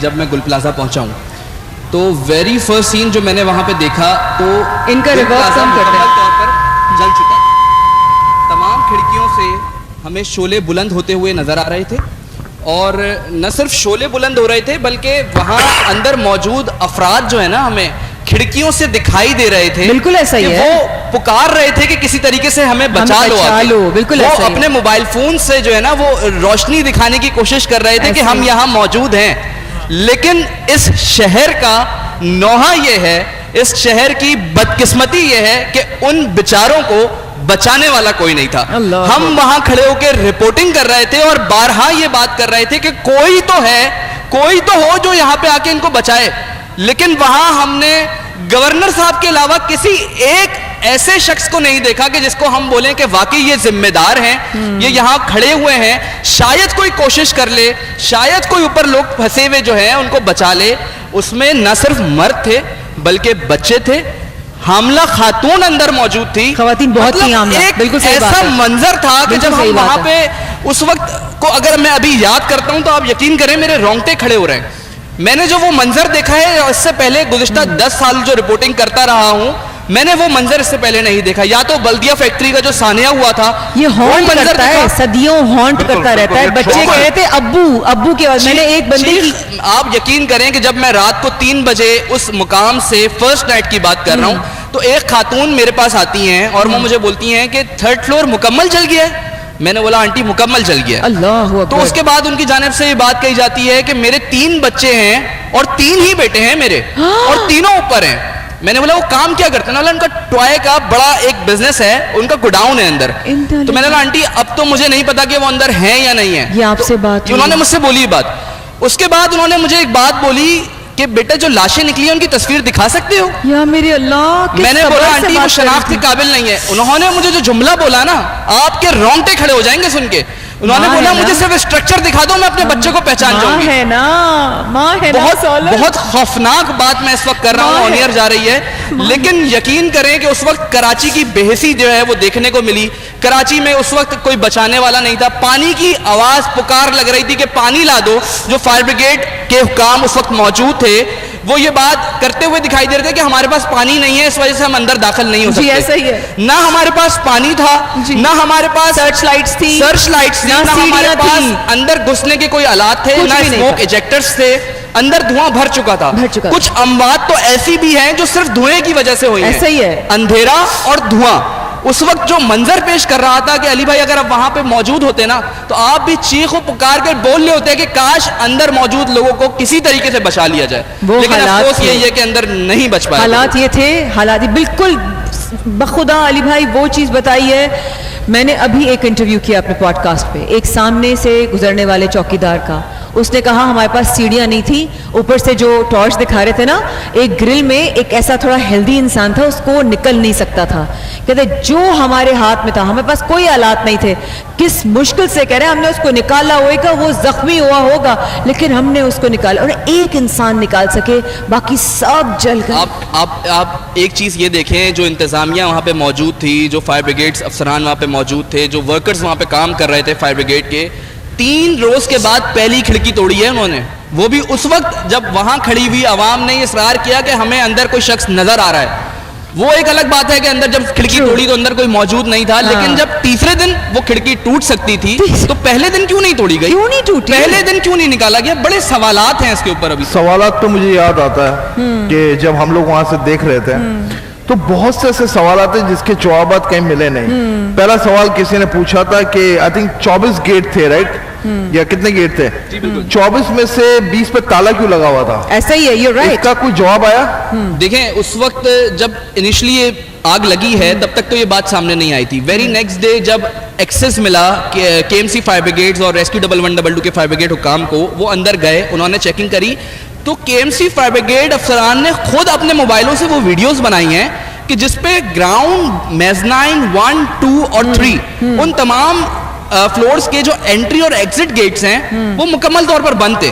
جب میں گل پلازا پہنچا ہوں تو ویری فرسٹ سین جو میں نے وہاں پہ دیکھا تو ان کا ریورس کم کرتے ہیں طور پر جل چکا تھا. تمام کھڑکیوں سے ہمیں شعلے بلند ہوتے ہوئے نظر آ رہے تھے, اور نہ صرف شعلے بلند ہو رہے تھے بلکہ وہاں اندر موجود افراد جو ہے نا ہمیں کھڑکیوں سے دکھائی دے رہے تھے. بالکل ایسا ہی ہے, وہ پکار رہے تھے کہ کسی طریقے سے ہمیں بچا لو. بالکل وہ ایسا ہی اپنے موبائل فون سے جو ہے نا وہ روشنی دکھانے کی کوشش کر رہے تھے کہ ہم یہاں موجود ہیں. لیکن اس شہر کا نوحہ یہ ہے, اس شہر کی بدقسمتی یہ ہے کہ ان بیچاروں کو بچانے والا کوئی نہیں تھا. ہم وہاں کھڑے ہو کے رپورٹنگ کر رہے تھے اور بارہا یہ بات کر رہے تھے کہ کوئی تو ہے, کوئی تو ہو جو یہاں پہ آ کے ان کو بچائے. لیکن وہاں ہم نے گورنر صاحب کے علاوہ کسی ایک ایسے شخص کو نہیں دیکھا کہ جس کو ہم بولیں کہ واقعی یہ ذمہ دار ہیں, یہ یہاں کھڑے ہوئے ہیں, شاید کوئی کوشش کر لے, شاید کوئی اوپر لوگ پھنسے ہوئے جو ہیں ان کو بچا لے. اس میں نہ صرف مرد تھے بلکہ بچے تھے, حاملہ خاتون اندر موجود تھی, خواتین بہت تھی حاملہ. بالکل صحیح بات ہے. ایسا منظر تھا کہ جب ہم وہاں پہ اس وقت کو اگر میں ابھی یاد کرتا ہوں تو آپ یقین کریں میرے رونگٹے کھڑے ہو رہے ہیں. میں نے جو وہ منظر دیکھا ہے اس سے پہلے گزشتہ 10 سال جو رپورٹنگ کرتا رہا ہوں, میں نے وہ منظر اس سے پہلے نہیں دیکھا. یا تو بلدیہ فیکٹری کا جو سانحہ ہوا تھا یہ ہانٹ کرتا ہے, صدیوں ہانٹ کرتا رہتا ہے. بچے کہہ رہے تھے ابو کے بعد میں نے ایک بندے کی, آپ یقین کریں کہ جب میں رات کو 3 بجے اس مقام سے فرسٹ نائٹ کی بات کر رہا ہوں تو ایک خاتون میرے پاس آتی ہیں اور وہ مجھے بولتی ہیں کہ 3rd فلور مکمل جل گیا ہے. میں نے بولا آنٹی مکمل جل گیا. اللہ اکبر. تو اس کے بعد ان کی جانب سے یہ بات کہی جاتی ہے کہ میرے 3 بچے ہیں اور 3 ہی بیٹے ہیں میرے, اور تینوں اوپر ہیں. میں نے بولا وہ کام کیا کرتے ہیں؟ ان کا ٹوائے کا بڑا ایک بزنس ہے, ان کا گوڈاؤن ہے اندر. تو میں نے بولا آنٹی اب تو مجھے نہیں پتا کہ وہ اندر ہیں یا نہیں ہیں. یہ آپ سے بات انہوں نے مجھ سے بولی بات. اس کے بعد انہوں نے مجھے ایک بات بولی کہ بیٹا جو لاشیں نکلی ہیں ان کی تصویر دکھا سکتے ہو؟ یا میرے اللہ, میں نے بولا آنٹی وہ شناخت کے قابل نہیں ہے. انہوں نے مجھے جو جملہ بولا نا آپ کے رونگٹے کھڑے ہو جائیں گے سن کے. انہوں نے بولا مجھے صرف اسٹرکچر دکھا دو میں اپنے بچے کو پہچان جاؤں گی. ہے نا, ماں ہے نا. بہت خوفناک بات میں اس وقت کر رہا ہوں, آنیئر جا رہی ہے. لیکن یقین کریں کہ اس وقت کراچی کی بے حسی جو ہے وہ دیکھنے کو ملی. کراچی میں اس وقت کوئی بچانے والا نہیں تھا. پانی کی آواز پکار لگ رہی تھی کہ پانی لا دو. جو فائر بریگیڈ کے حکام اس وقت موجود تھے وہ یہ بات کرتے ہوئے دکھائی دے رہے تھے کہ ہمارے پاس پانی نہیں ہے, اس وجہ سے ہم اندر داخل نہیں ہو سکتے. جی ایسا ہی ہے. نہ ہمارے پاس پانی تھا, نہ ہمارے پاس سرچ لائٹس تھی, نہ ہمارے پاس اندر گھسنے کے کوئی آلات تھے, نہ اسموک ایجیکٹرز تھے. اندر دھواں بھر چکا تھا. کچھ اموات تو ایسی بھی ہیں جو صرف دھوئیں کی وجہ سے ہوئی ہیں. ایسا ہی ہے, اندھیرا اور دھواں. اس وقت جو منظر پیش کر رہا تھا کہ علی بھائی اگر آپ وہاں پہ موجود ہوتے نا تو آپ بھی چیخ و پکار کر بول رہے ہوتے کہ کاش اندر موجود لوگوں کو کسی طریقے سے بچا لیا جائے. لیکن افسوس یہی ہے کہ اندر نہیں بچ پائے. حالات یہ تھے, حالات بالکل بخدا. علی بھائی وہ چیز بتائی ہے. میں نے ابھی ایک انٹرویو کیا اپنے پوڈ کاسٹ پہ ایک سامنے سے گزرنے والے چوکیدار کا. اس نے کہا ہمارے پاس سیڑھیاں نہیں تھی, اوپر سے جو ٹارچ دکھا رہے تھے نا, ایک گرل میں ایک ایسا تھوڑا ہیلدی انسان تھا, اس کو نکل نہیں سکتا تھا. کہتے جو ہمارے ہاتھ میں تھا, ہمارے پاس کوئی آلات نہیں تھے, کس مشکل سے کہہ رہے ہیں ہم نے اس کو نکالا ہوگا, وہ زخمی ہوا ہوگا لیکن ہم نے اس کو نکالا. اور ایک انسان نکال سکے, باقی سب جل گئے. آپ ایک چیز یہ دیکھیں, جو انتظامیہ وہاں پہ موجود تھی, جو فائر بریگیڈ افسران وہاں پہ موجود تھے, جو ورکرز وہاں پہ کام کر رہے تھے فائر بریگیڈ کے, 3 روز کے بعد پہلی کھڑکی توڑی ہے انہوں نے. وہ بھی اس وقت جب وہاں کھڑی ہوئی عوام نے اصرار کیا کہ ہمیں اندر کوئی شخص نظر آ رہا ہے. وہ ایک الگ بات ہے کہ اندر جب کھڑکی توڑی تو اندر کوئی موجود نہیں تھا, لیکن جب تیسرے دن وہ کھڑکی ٹوٹ سکتی تھی تو پہلے دن کیوں نہیں توڑی گئی, کیوں نہیں ٹوٹی, پہلے دن کیوں نہیں نکالا گیا؟ بڑے سوالات ہیں اس کے اوپر. ابھی سوالات تو مجھے یاد آتا ہے کہ جب ہم لوگ وہاں سے دیکھ رہے تھے تو بہت سے ایسے سوالات ہیں جس کے جوابات کہیں ملے نہیں. پہلا سوال کسی نے پوچھا تھا کہ آئی تھنک 24 گیٹ تھے, رائٹ, یا کتنے گیٹ تھے؟ 24 میں سے 20 پہ تالا کیوں لگا ہوا تھا؟ ایسا ہی ہے, یو رائٹ. اس کا کوئی جواب آیا؟ دیکھیں اس وقت جب انیشلی آگ لگی ہے تب تک تو یہ بات سامنے نہیں آئی تھی. ویری نیکسٹ ڈے جب ایکسس ملا کے ایم سی فائر بریگیڈز اور ریسکیو 1122 کے فائر بریگیڈ حکام کو, وہ اندر گئے, انہوں نے چیکنگ کری تو کے ایم سی فائر بریگیڈ افسران نے خود اپنے موبائلوں سے وہ ویڈیوز بنائی ہیں کہ جس پہ گراؤنڈ میزنائن 1, 2 اور 3 ان تمام فلورز کے جو انٹری اور ایگزٹ گیٹس ہیں وہ مکمل طور پر بند تھے.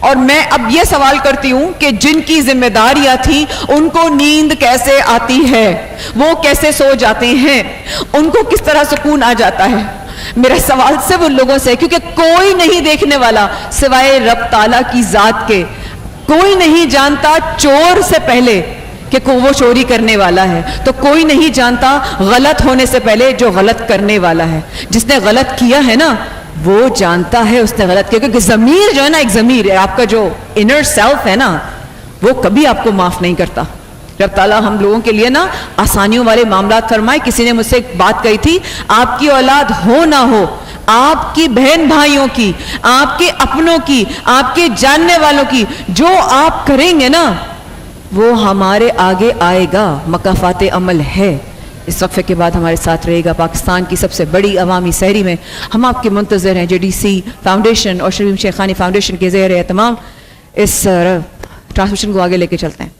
اور میں اب یہ سوال کرتی ہوں کہ جن کی ذمہ داریاں تھیں ان کو نیند کیسے آتی ہے, وہ کیسے سو جاتے ہیں, ان کو کس طرح سکون آ جاتا ہے. میرا سوال صرف ان لوگوں سے, کیونکہ کوئی نہیں دیکھنے والا سوائے رب تعالیٰ کی ذات کے. کوئی نہیں جانتا چور سے پہلے کہ وہ چوری کرنے والا ہے, تو کوئی نہیں جانتا غلط ہونے سے پہلے جو غلط کرنے والا ہے. جس نے غلط کیا ہے نا وہ جانتا ہے اس نے غلط کیا, کیونکہ ضمیر جو ہے نا, ایک ضمیر ہے آپ کا جو انر سیلف ہے نا, وہ کبھی آپ کو معاف نہیں کرتا. رب تعالیٰ ہم لوگوں کے لیے نا آسانیوں والے معاملات فرمائے. کسی نے مجھ سے ایک بات کہی تھی, آپ کی اولاد ہو نہ ہو, آپ کی بہن بھائیوں کی, آپ کے اپنوں کی, آپ کے جاننے والوں کی, جو آپ کریں گے نا وہ ہمارے آگے آئے گا. مکافات عمل ہے. اس وقفے کے بعد ہمارے ساتھ رہے گا پاکستان کی سب سے بڑی عوامی سحری میں. ہم آپ کے منتظر ہیں JDC فاؤنڈیشن اور شریم شیخانی فاؤنڈیشن کے زیر اہتمام اس ٹرانسمیشن کو آگے لے کے چلتے ہیں.